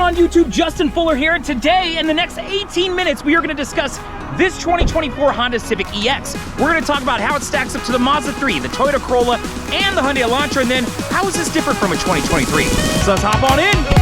on YouTube? Justin Fuller here, and today, in the next 18 minutes, we are going to discuss this 2024 Honda Civic EX. We're going to talk about how it stacks up to the Mazda 3, the Toyota Corolla, and the Hyundai Elantra, and then how is this different from a 2023? So let's hop on in.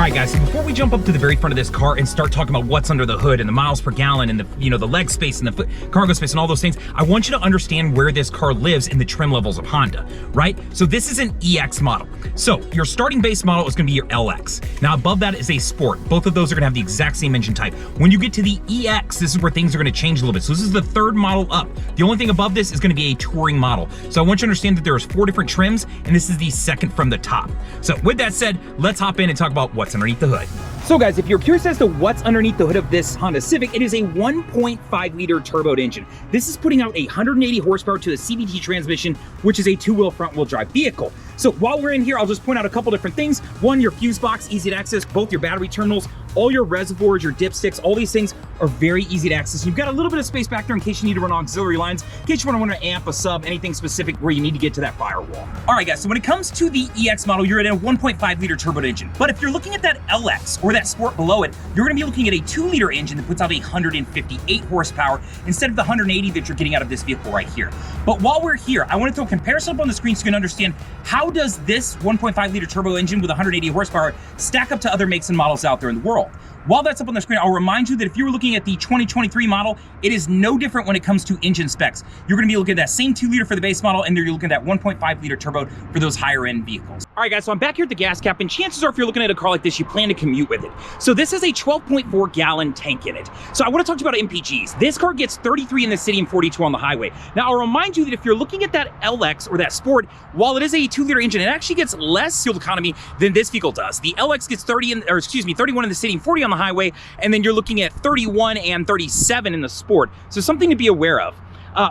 Guys, so before we jump up to the very front of this car and start talking about what's under the hood and the miles per gallon and the the leg space and the cargo space and all those things, I want you to understand where this car lives in the trim levels of Honda, right? So this is an EX model. So your starting base model is going to be your LX. Now above that is a Sport. Both of those are going to have the exact same engine type. When you get to the EX, this is where things are going to change a little bit. So this is the third model up. The only thing above this is going to be a touring model. So I want you to understand that there's 4 different trims, and this is the second from the top. So with that said, let's hop in and talk about what's underneath the hood. So guys, if you're curious as to what's underneath the hood of this Honda Civic, it is a 1.5 liter turboed engine. This is putting out 180 horsepower to the CVT transmission, which is a 2-wheel front-wheel drive vehicle. So while we're in here, I'll just point out a couple different things. One, your fuse box, easy to access, both your battery terminals, all your reservoirs, your dipsticks, all these things are very easy to access. You've got a little bit of space back there in case you need to run auxiliary lines, in case you want to run an amp, a sub, anything specific where you need to get to that firewall. All right, guys, so when it comes to the EX model, you're at a 1.5 liter turbo engine. But if you're looking at that LX or that Sport below it, you're going to be looking at a 2 liter engine that puts out 158 horsepower instead of the 180 that you're getting out of this vehicle right here. But while we're here, I want to throw a comparison up on the screen so you can understand how does this 1.5 liter turbo engine with 180 horsepower stack up to other makes and models out there in the world. While that's up on the screen, I'll remind you that if you were looking at the 2023 model, it is no different when it comes to engine specs. You're going to be looking at that same 2 liter for the base model, and then you're looking at that 1.5 liter turbo for those higher end vehicles. All right, guys, so I'm back here at the gas cap, and chances are if you're looking at a car like this, you plan to commute with it. So this is a 12.4 gallon tank in it. So I want to talk to you about MPGs. This car gets 33 in the city and 42 on the highway. Now, I'll remind you that if you're looking at that LX or that Sport, while it is a 2 liter engine, it actually gets less fuel economy than this vehicle does. The LX gets 31 in the city and 40 on the highway, and then you're looking at 31 and 37 in the Sport. So something to be aware of.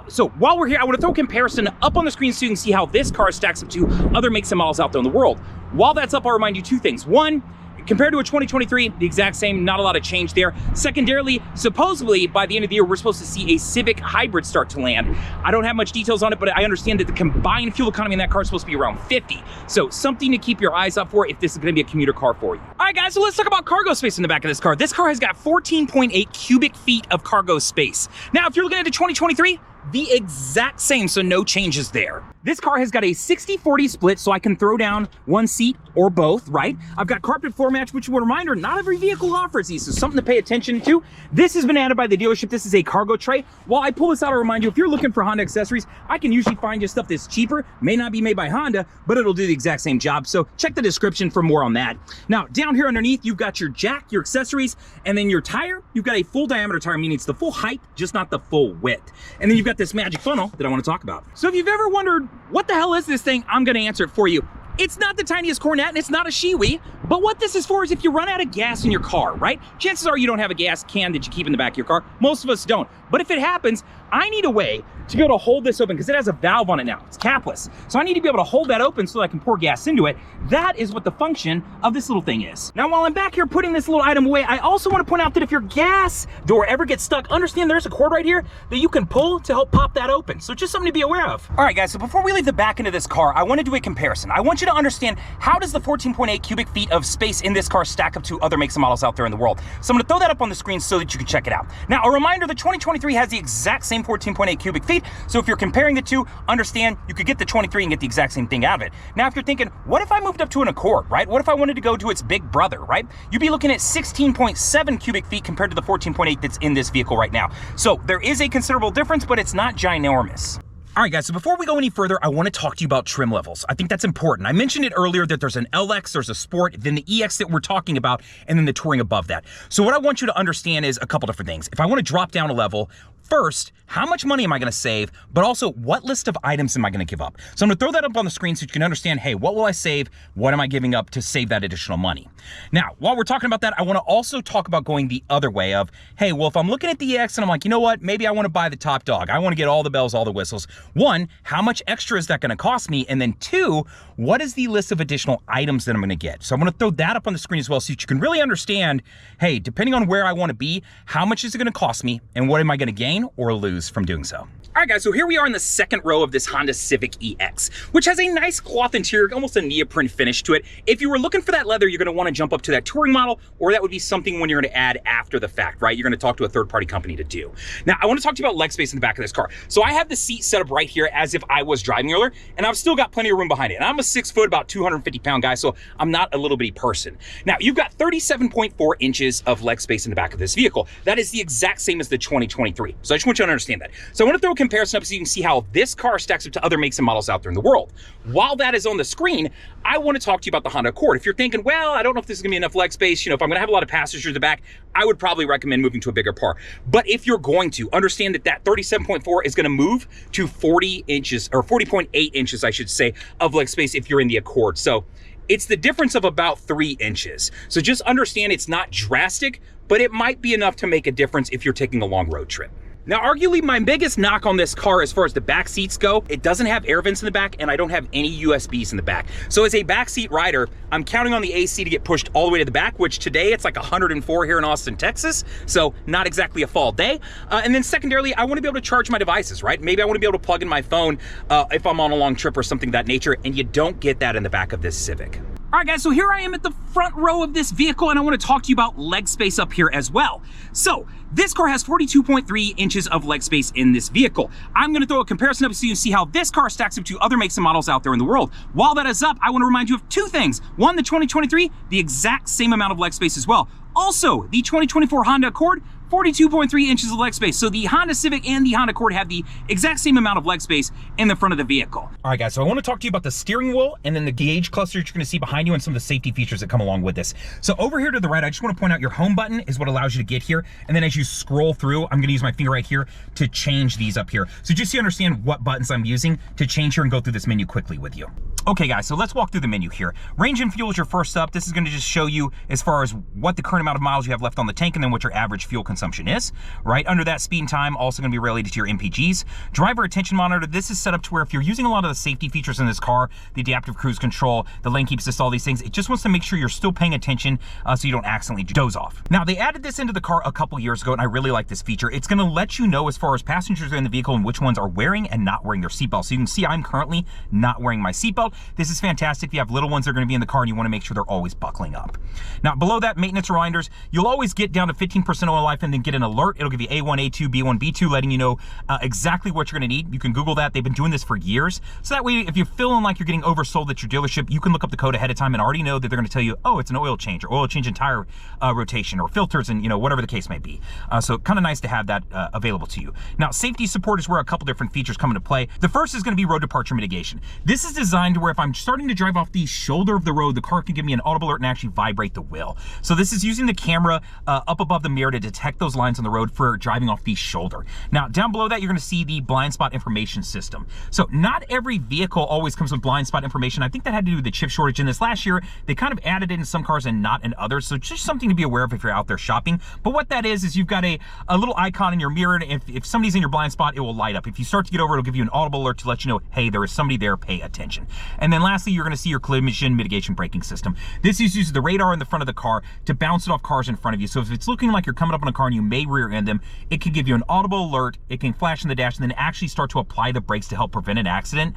So while we're here, I want to throw a comparison up on the screen so you can see how this car stacks up to other makes and models out there in the world. While that's up, I'll remind you 2 things. One, compared to a 2023, the exact same, not a lot of change there. Secondarily, supposedly, by the end of the year, we're supposed to see a Civic hybrid start to land. I don't have much details on it, but I understand that the combined fuel economy in that car is supposed to be around 50. So something to keep your eyes out for if this is gonna be a commuter car for you. All right, guys, so let's talk about cargo space in the back of this car. This car has got 14.8 cubic feet of cargo space. Now, if you're looking at a 2023, the exact same, so no changes there. This car has got a 60-40 split, so I can throw down one seat or both, right? I've got carpet floor mats, which, a reminder, not every vehicle offers these, so something to pay attention to. This has been added by the dealership. This is a cargo tray. While I pull this out, I'll remind you, if you're looking for Honda accessories, I can usually find you stuff that's cheaper, may not be made by Honda, but it'll do the exact same job, so check the description for more on that. Now, down here underneath, you've got your jack, your accessories, and then your tire. You've got a full diameter tire, meaning it's the full height, just not the full width. And then you've got this magic funnel that I want to talk about. So if you've ever wondered, what the hell is this thing? I'm going to answer it for you. It's not the tiniest Cornet, and it's not a Shiwi, but what this is for is if you run out of gas in your car, right? Chances are you don't have a gas can that you keep in the back of your car. Most of us don't. But if it happens, I need a way to be able to hold this open because it has a valve on it now. It's capless. So I need to be able to hold that open so that I can pour gas into it. That is what the function of this little thing is. Now, while I'm back here putting this little item away, I also want to point out that if your gas door ever gets stuck, understand there's a cord right here that you can pull to help pop that open. So just something to be aware of. All right, guys, so before we leave the back end of this car, I want to do a comparison. I want you to understand how does the 14.8 cubic feet of space in this car stack up to other makes and models out there in the world. So I'm going to throw that up on the screen so that you can check it out. Now, a reminder, the 2023 has the exact same 14.8 cubic feet. So if you're comparing the two, understand you could get the 23 and get the exact same thing out of it. Now, if you're thinking, what if I moved up to an Accord, right? What if I wanted to go to its big brother, right? You'd be looking at 16.7 cubic feet compared to the 14.8 that's in this vehicle right now. So there is a considerable difference, but it's not ginormous. All right, guys, so before we go any further, I want to talk to you about trim levels. I think that's important. I mentioned it earlier that there's an LX, there's a Sport, then the EX that we're talking about, and then the Touring above that. So what I want you to understand is a couple different things. If I want to drop down a level, first, how much money am I gonna save, but also what list of items am I gonna give up? So I'm gonna throw that up on the screen so you can understand, hey, what will I save? What am I giving up to save that additional money? Now, while we're talking about that, I wanna also talk about going the other way of, hey, well, if I'm looking at the EX and I'm like, you know what, maybe I wanna buy the top dog. I wanna get all the bells, all the whistles. One, how much extra is that gonna cost me? And then two, what is the list of additional items that I'm gonna get? So I'm gonna throw that up on the screen as well so you can really understand, hey, depending on where I wanna be, how much is it gonna cost me and what am I gonna gain or lose from doing so? All right, guys, so here we are in the second row of this Honda Civic EX, which has a nice cloth interior, almost a neoprene finish to it. If you were looking for that leather, you're gonna wanna jump up to that touring model, or that would be something when you're gonna add after the fact, right? You're gonna talk to a third-party company to do. Now, I wanna talk to you about leg space in the back of this car. So I have the seat set up right here as if I was driving earlier, and I've still got plenty of room behind it. And I'm a 6 foot, about 250 pound guy, so I'm not a little bitty person. Now, you've got 37.4 inches of leg space in the back of this vehicle. That is the exact same as the 2023. So I just want you to understand that. So I wanna throw a comparison up so you can see how this car stacks up to other makes and models out there in the world. While that is on the screen, I want to talk to you about the Honda Accord. If you're thinking, well, I don't know if this is gonna be enough leg space, you know, if I'm gonna have a lot of passengers in the back, I would probably recommend moving to a bigger car. But if you're going to, understand that that 37.4 is gonna move to 40 inches, or 40.8 inches, I should say, of leg space if you're in the Accord. So it's the difference of about 3 inches. So just understand it's not drastic, but it might be enough to make a difference if you're taking a long road trip. Now, arguably my biggest knock on this car as far as the back seats go, it doesn't have air vents in the back and I don't have any USBs in the back. So as a backseat rider, I'm counting on the AC to get pushed all the way to the back, which today it's like 104 here in Austin, Texas. So not exactly a fall day. And then secondarily, I wanna be able to charge my devices, right? Maybe I wanna be able to plug in my phone if I'm on a long trip or something of that nature, and you don't get that in the back of this Civic. All right, guys, so here I am at the front row of this vehicle, and I want to talk to you about leg space up here as well. So this car has 42.3 inches of leg space in this vehicle. I'm going to throw a comparison up so you can see how this car stacks up to other makes and models out there in the world. While that is up, I want to remind you of two things. One, the 2023, the exact same amount of leg space as well. Also, the 2024 Honda Accord, 42.3 inches of leg space. So the Honda Civic and the Honda Accord have the exact same amount of leg space in the front of the vehicle. All right, guys, so I want to talk to you about the steering wheel and then the gauge cluster that you're going to see behind you and some of the safety features that come along with this. So over here to the right, I just want to point out your home button is what allows you to get here. And then as you scroll through, I'm going to use my finger right here to change these up here. So just so you understand what buttons I'm using to change here and go through this menu quickly with you. Okay, guys, so let's walk through the menu here. Range and fuel is your first up. This is going to just show you as far as what the current amount of miles you have left on the tank and then what your average fuel consumption is. Right under that, speed and time, also going to be related to your MPGs. Driver attention monitor, this is set up to where if you're using a lot of the safety features in this car, the adaptive cruise control, the lane keep assist, all these things, it just wants to make sure you're still paying attention so you don't accidentally doze off. Now, they added this into the car a couple years ago, and I really like this feature. It's going to let you know as far as passengers are in the vehicle and which ones are wearing and not wearing their seatbelt. So you can see I'm currently not wearing my seatbelt. This is fantastic if you have little ones that are going to be in the car and you want to make sure they're always buckling up. Now, below that, maintenance reminders, you'll always get down to 15% oil life and then get an alert. It'll give you A1, A2, B1, B2, letting you know exactly what you're going to need. You can Google that. They've been doing this for years. So that way, if you're feeling like you're getting oversold at your dealership, you can look up the code ahead of time and already know that they're going to tell you, oh, it's an oil change or oil change and tire rotation or filters and, you know, whatever the case may be. So kind of nice to have that available to you. Now, safety support is where a couple different features come into play. The first is going to be road departure mitigation. This is designed to where if I'm starting to drive off the shoulder of the road, the car can give me an audible alert and actually vibrate the wheel. So this is using the camera up above the mirror to detect those lines on the road for driving off the shoulder. Now, down below that, you're going to see the blind spot information system. So not every vehicle always comes with blind spot information. I think that had to do with the chip shortage in this last year. They kind of added it in some cars and not in others. So just something to be aware of if you're out there shopping. But what that is you've got a little icon in your mirror, and if somebody's in your blind spot, it will light up. If you start to get over, it'll give you an audible alert to let you know, hey, there is somebody there, pay attention. And then lastly, you're going to see your collision mitigation braking system. This uses the radar in the front of the car to bounce it off cars in front of you. So if it's looking like you're coming up on a car and you may rear end them, it can give you an audible alert, it can flash in the dash, and then actually start to apply the brakes to help prevent an accident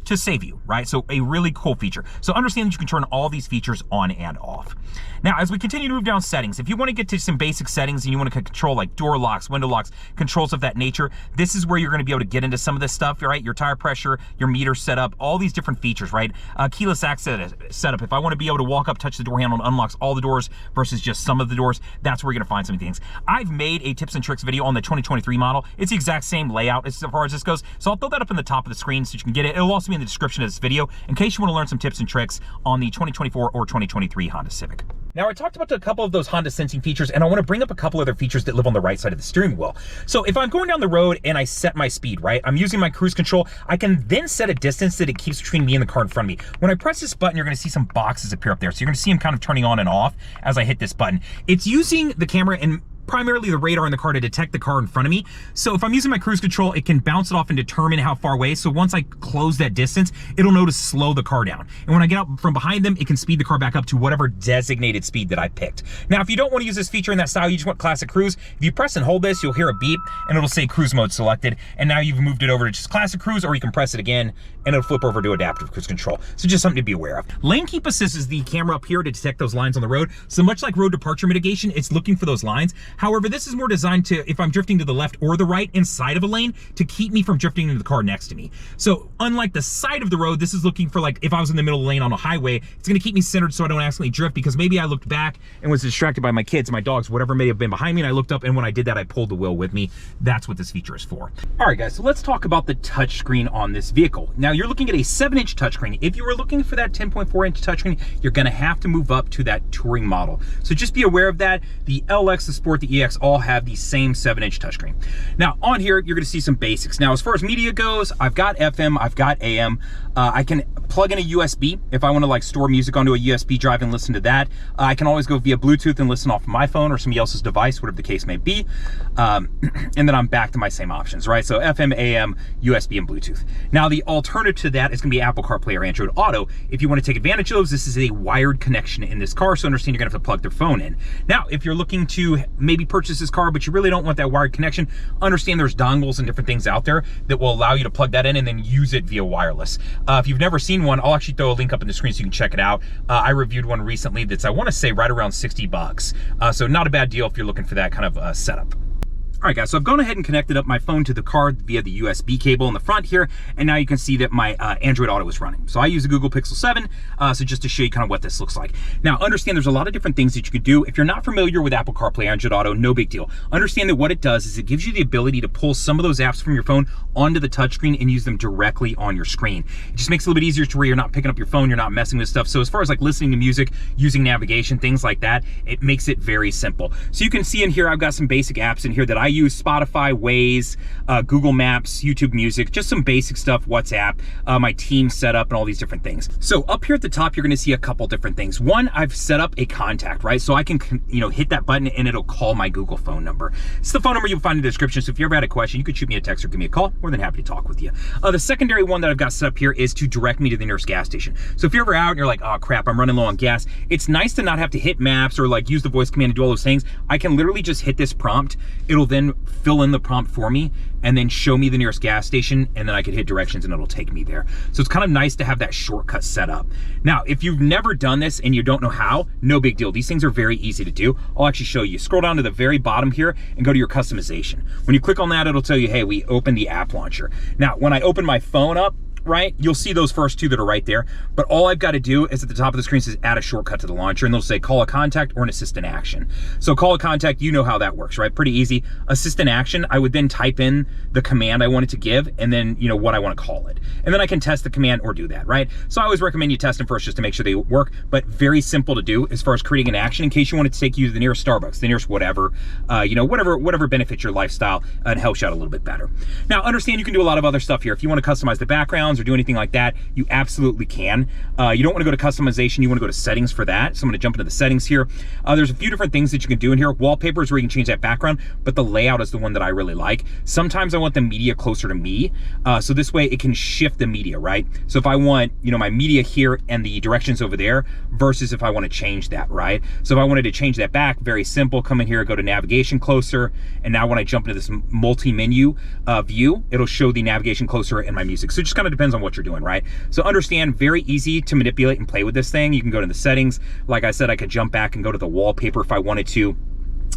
to save you, right? So a really cool feature. So understand that you can turn all these features on and off. Now, as we continue to move down settings, if you want to get to some basic settings and you want to control like door locks, window locks, controls of that nature, this is where you're going to be able to get into some of this stuff, right? Your tire pressure, your meter setup, all these different features, right? Keyless access setup. If I want to be able to walk up, touch the door handle, and unlocks all the doors versus just some of the doors, that's where you're going to find some things. I've made a tips and tricks video on the 2023 model. It's the exact same layout as far as this goes. So I'll throw that up in the top of the screen so you can get it. It'll also be in the description of this video in case you want to learn some tips and tricks on the 2024 or 2023 Honda Civic. Now, I talked about a couple of those Honda sensing features, and I want to bring up a couple other features that live on the right side of the steering wheel. So if I'm going down the road and I set my speed, right, I'm using my cruise control, I can then set a distance that it keeps between me and the car in front of me. When I press this button, you're going to see some boxes appear up there. So you're going to see them kind of turning on and off as I hit this button. It's using the camera and primarily the radar in the car to detect the car in front of me. So if I'm using my cruise control, it can bounce it off and determine how far away. So once I close that distance, it'll know to slow the car down. And when I get out from behind them, it can speed the car back up to whatever designated speed that I picked. Now, if you don't want to use this feature in that style, you just want classic cruise, if you press and hold this, you'll hear a beep and it'll say cruise mode selected. And now you've moved it over to just classic cruise, or you can press it again and it'll flip over to adaptive cruise control. So just something to be aware of. Lane keep assist is the camera up here to detect those lines on the road. So much like road departure mitigation, it's looking for those lines. However, this is more designed to, if I'm drifting to the left or the right inside of a lane, to keep me from drifting into the car next to me. So unlike the side of the road, this is looking for, like, if I was in the middle of the lane on a highway, it's gonna keep me centered so I don't accidentally drift, because maybe I looked back and was distracted by my kids, my dogs, whatever may have been behind me, and I looked up, and when I did that, I pulled the wheel with me. That's what this feature is for. All right, guys, so let's talk about the touchscreen on this vehicle. Now, you're looking at a 7-inch touchscreen. If you were looking for that 10.4-inch touchscreen, you're gonna have to move up to that touring model. So just be aware of that. The LX, the Sport, the EX all have the same 7-inch touchscreen. Now, on here, you're gonna see some basics. Now, as far as media goes, I've got FM, I've got AM. I can plug in a USB if I wanna like store music onto a USB drive and listen to that. I can always go via Bluetooth and listen off my phone or somebody else's device, whatever the case may be. And then I'm back to my same options, right? So FM, AM, USB, and Bluetooth. Now, the alternative to that is gonna be Apple CarPlay or Android Auto. If you wanna take advantage of those, this is a wired connection in this car, so understand you're gonna have to plug their phone in. Now, if you're looking to maybe purchase this car, but you really don't want that wired connection, understand there's dongles and different things out there that will allow you to plug that in and then use it via wireless. If you've never seen one, I'll actually throw a link up in the screen so you can check it out. I reviewed one recently that's, I wanna say, right around 60 bucks. So not a bad deal if you're looking for that kind of setup. All right, guys, so I've gone ahead and connected up my phone to the car via the USB cable in the front here, and now you can see that my Android Auto is running. So I use a Google Pixel 7, so just to show you kind of what this looks like. Now, understand there's a lot of different things that you could do. If you're not familiar with Apple CarPlay, Android Auto, no big deal. Understand that what it does is it gives you the ability to pull some of those apps from your phone onto the touchscreen and use them directly on your screen. It just makes it a little bit easier to where you're not picking up your phone, you're not messing with stuff. So as far as like listening to music, using navigation, things like that, it makes it very simple. So you can see in here, I've got some basic apps in here that I use: Spotify, Waze, Google Maps, YouTube Music, just some basic stuff, WhatsApp, my team setup, and all these different things. So up here at the top, you're gonna see a couple different things. One, I've set up a contact, right? So I can, hit that button and it'll call my Google phone number. It's the phone number you'll find in the description. So if you ever had a question, you could shoot me a text or give me a call. More than happy to talk with you. The secondary one that I've got set up here is to direct me to the nearest gas station. So if you're ever out and you're like, oh crap, I'm running low on gas, it's nice to not have to hit maps or like use the voice command to do all those things. I can literally just hit this prompt. It'll then fill in the prompt for me and then show me the nearest gas station, and then I can hit directions and it'll take me there. So it's kind of nice to have that shortcut set up. Now, if you've never done this and you don't know how, no big deal. These things are very easy to do. I'll actually show you. Scroll down to the very bottom here and go to your customization. When you click on that, it'll tell you, hey, we opened the app launcher. Now, when I open my phone up, right, you'll see those first two that are right there, but all I've got to do is at the top of the screen says add a shortcut to the launcher, and they'll say call a contact or an assistant action. So call a contact, you know how that works, right? Pretty easy. Assistant action, I would then type in the command I wanted to give and then what I want to call it, and then I can test the command or do that, right? So I always recommend you test them first just to make sure they work, but very simple to do as far as creating an action in case you want it to take you to the nearest Starbucks, the nearest whatever, whatever benefits your lifestyle and helps you out a little bit better. Now, understand you can do a lot of other stuff here. If you want to customize the backgrounds or do anything like that, you absolutely can. You don't want to go to customization, you want to go to settings for that. So I'm going to jump into the settings here. There's a few different things that you can do in here. Wallpapers where you can change that background, but the layout is the one that I really like. Sometimes I want the media closer to me, so this way it can shift the media, right? So if I want, my media here and the directions over there versus if I want to change that, right? So if I wanted to change that back, very simple, come in here, go to navigation closer, and now when I jump into this multi-menu view, it'll show the navigation closer and my music. So it just kind of depends on what you're doing, right? So understand, very easy to manipulate and play with this thing. You can go to the settings. Like I said, I could jump back and go to the wallpaper if I wanted to.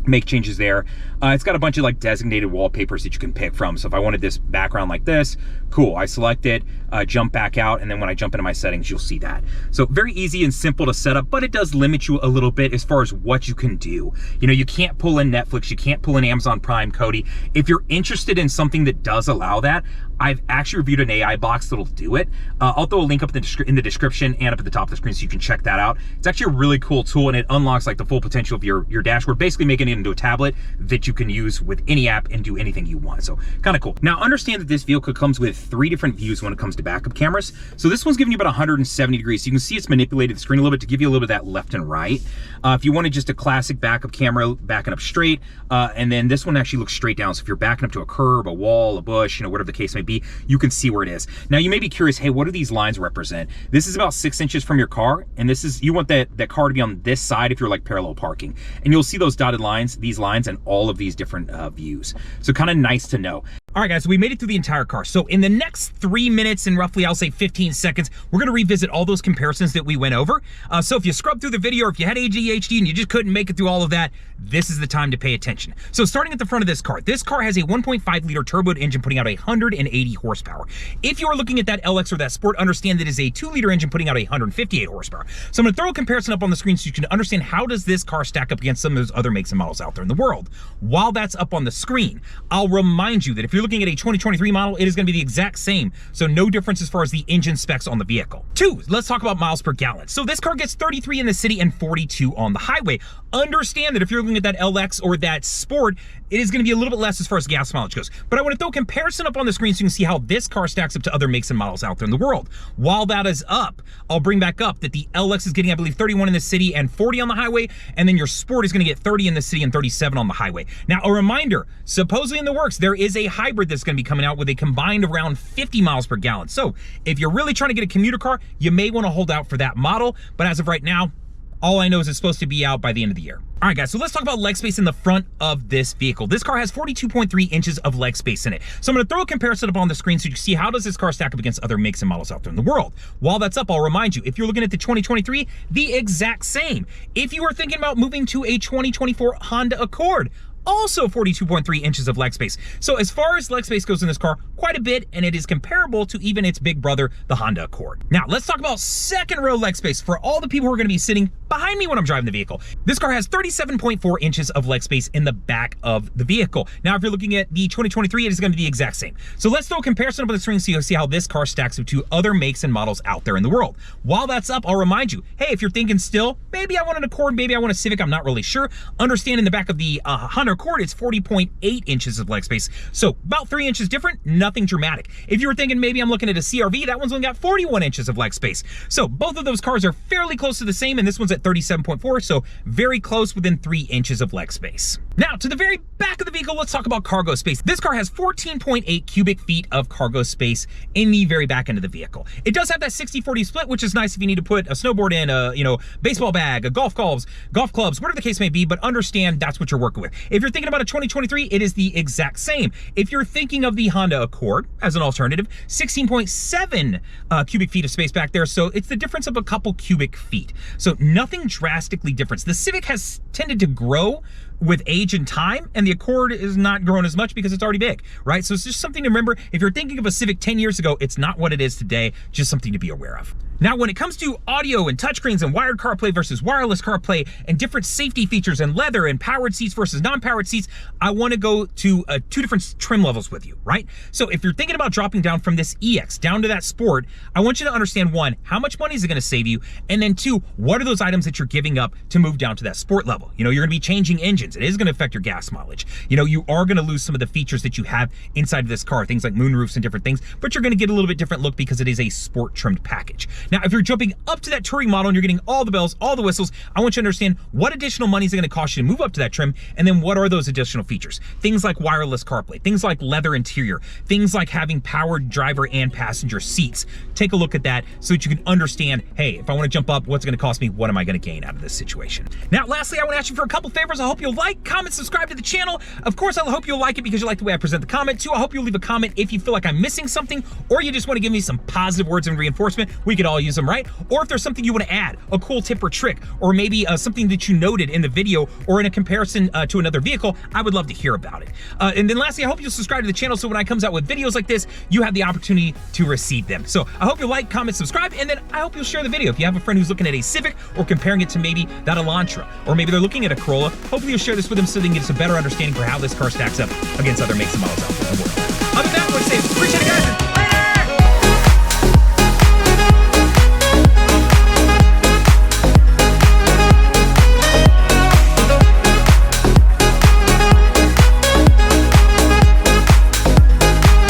make changes there. It's got a bunch of like designated wallpapers that you can pick from. So if I wanted this background like this, cool, I select it, jump back out, and then when I jump into my settings, you'll see that. So very easy and simple to set up, but it does limit you a little bit as far as what you can do. You know, you can't pull in Netflix, you can't pull in Amazon Prime, Cody. If you're interested in something that does allow that, I've actually reviewed an AI box that'll do it. I'll throw a link up in the description and up at the top of the screen so you can check that out. It's actually a really cool tool, and it unlocks like the full potential of your dashboard, basically making it into a tablet that you can use with any app and do anything you want. So kind of cool. Now understand that this vehicle comes with 3 different views when it comes to backup cameras. So this one's giving you about 170 degrees. So you can see it's manipulated the screen a little bit to give you a little bit of that left and right. If you wanted just a classic backup camera, backing up straight, and then this one actually looks straight down. So if you're backing up to a curb, a wall, a bush, you know, whatever the case may be, you can see where it is. Now you may be curious, hey, what do these lines represent? This is about 6 inches from your car, and this is, you want that car to be on this side if you're like parallel parking. And you'll see those dotted lines, these lines, and all of these different views. So kind of nice to know. All right, guys, so we made it through the entire car. So in the next 3 minutes and roughly, I'll say 15 seconds, we're gonna revisit all those comparisons that we went over. So if you scrubbed through the video, or if you had ADHD and you just couldn't make it through all of that, this is the time to pay attention. So starting at the front of this car has a 1.5 liter turbo engine putting out 180 horsepower. If you are looking at that LX or that Sport, understand that it is a 2 liter engine putting out 158 horsepower. So I'm gonna throw a comparison up on the screen so you can understand how does this car stack up against some of those other makes and models out there in the world. While that's up on the screen, I'll remind you that if you're looking at a 2023 model, it is going to be the exact same. So no difference as far as the engine specs on the vehicle. 2, let's talk about miles per gallon. So this car gets 33 in the city and 42 on the highway. Understand that if you're looking at that LX or that Sport, it is going to be a little bit less as far as gas mileage goes. But I want to throw a comparison up on the screen so you can see how this car stacks up to other makes and models out there in the world. While that is up, I'll bring back up that the LX is getting, I believe, 31 in the city and 40 on the highway, and then your Sport is going to get 30 in the city and 37 on the highway. Now, a reminder, supposedly in the works, there is a hybrid that's going to be coming out with a combined around 50 miles per gallon. So if you're really trying to get a commuter car, you may want to hold out for that model. But as of right now, all I know is it's supposed to be out by the end of the year. All right, guys, so let's talk about leg space in the front of this vehicle. This car has 42.3 inches of leg space in it. So I'm gonna throw a comparison up on the screen so you can see how does this car stack up against other makes and models out there in the world. While that's up, I'll remind you, if you're looking at the 2023, the exact same. If you are thinking about moving to a 2024 Honda Accord, also 42.3 inches of leg space. So as far as leg space goes in this car, quite a bit, and it is comparable to even its big brother, the Honda Accord. Now, let's talk about second row leg space for all the people who are gonna be sitting behind me when I'm driving the vehicle. This car has 37.4 inches of leg space in the back of the vehicle. Now, if you're looking at the 2023, it is gonna be the exact same. So let's throw a comparison up on the screen so you'll see how this car stacks up to other makes and models out there in the world. While that's up, I'll remind you, hey, if you're thinking still, maybe I want an Accord, maybe I want a Civic, I'm not really sure. Understand in the back of the Honda Accord, it's 40.8 inches of leg space. So about 3 inches different, nothing dramatic. If you were thinking maybe I'm looking at a CRV, that one's only got 41 inches of leg space. So both of those cars are fairly close to the same, and this one's at 37.4, so very close within 3 inches of leg space. Now, to the very back of the vehicle, let's talk about cargo space. This car has 14.8 cubic feet of cargo space in the very back end of the vehicle. It does have that 60-40 split, which is nice if you need to put a snowboard in, a baseball bag, a golf clubs, whatever the case may be, but understand that's what you're working with. If you're thinking about a 2023, it is the exact same. If you're thinking of the Honda Accord as an alternative, 16.7 cubic feet of space back there, so it's the difference of a couple cubic feet. So nothing drastically different. The Civic has tended to grow with age and time, and the Accord is not growing as much because it's already big, right? So it's just something to remember. If you're thinking of a Civic 10 years ago, it's not what it is today, just something to be aware of. Now, when it comes to audio and touchscreens and wired CarPlay versus wireless CarPlay and different safety features and leather and powered seats versus non-powered seats, I want to go to 2 different trim levels with you, right? So if you're thinking about dropping down from this EX down to that Sport, I want you to understand, 1, how much money is it going to save you? And then 2, what are those items that you're giving up to move down to that Sport level? You're going to be changing engines. It is going to affect your gas mileage. You are going to lose some of the features that you have inside of this car, things like moonroofs and different things, but you're going to get a little bit different look because it is a Sport trimmed package. Now, if you're jumping up to that touring model and you're getting all the bells, all the whistles, I want you to understand what additional money is it going to cost you to move up to that trim, and then what are those additional features? Things like wireless CarPlay, things like leather interior, things like having powered driver and passenger seats. Take a look at that so that you can understand, hey, if I want to jump up, what's it going to cost me? What am I going to gain out of this situation? Now, lastly, I want to ask you for a couple favors. I hope you'll like, comment, subscribe to the channel. Of course, I hope you'll like it because you like the way I present the comment. 2, I hope you'll leave a comment if you feel like I'm missing something or you just want to give me some positive words of reinforcement. We could all all use them, right? Or if there's something you want to add, a cool tip or trick, or maybe something that you noted in the video or in a comparison to another vehicle, I would love to hear about it. And then lastly, I hope you'll subscribe to the channel so when I comes out with videos like this, you have the opportunity to receive them. So I hope you'll like, comment, subscribe, and then I hope you'll share the video. If you have a friend who's looking at a Civic or comparing it to maybe that Elantra, or maybe they're looking at a Corolla, hopefully you'll share this with them so they can get us a better understanding for how this car stacks up against other makes and models out there in the world. Other than that, I want to say appreciate it, guys.